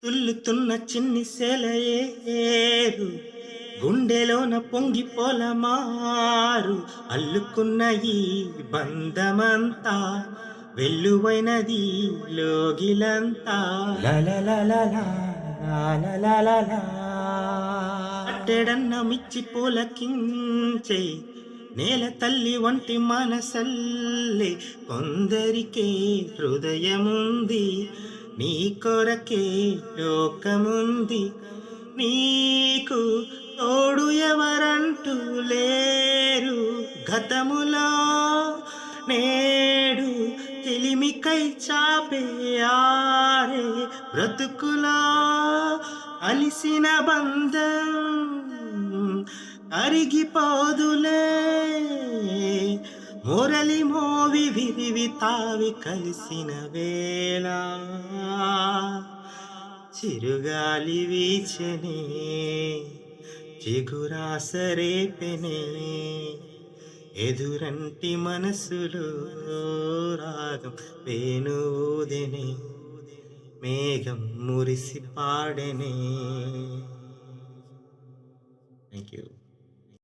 తుల్లుతున్న చిన్ని సెలయేరు గుండెలోన పొంగి పొలమారు అల్లుకున్న ఈ బంధమంతా వెల్లువైనది లోగిలంతా లలలలలా, లలలలలా. అట్టెడన్న మిచ్చి పులకించే నేల తల్లి వంటి మనసల్లే కొందరికే హృదయముంది, నీ కొరకే లోకముంది. నీకు తోడు ఎవరంటూ లేరు గతములో, నేడు చెలిమికై చాపే ఆరే బ్రతుకులో అలిసిన బంధం అరిగిపోదులే. మురళి మోవి విరివి తావి కలిసిన వేళ చిరుగాలి వీచనే చిగురాసరేపెనే ఎదురంటి మనసులో రాగం వేణువుదెనే మేఘం మురిసి పాడెనే. Thank you.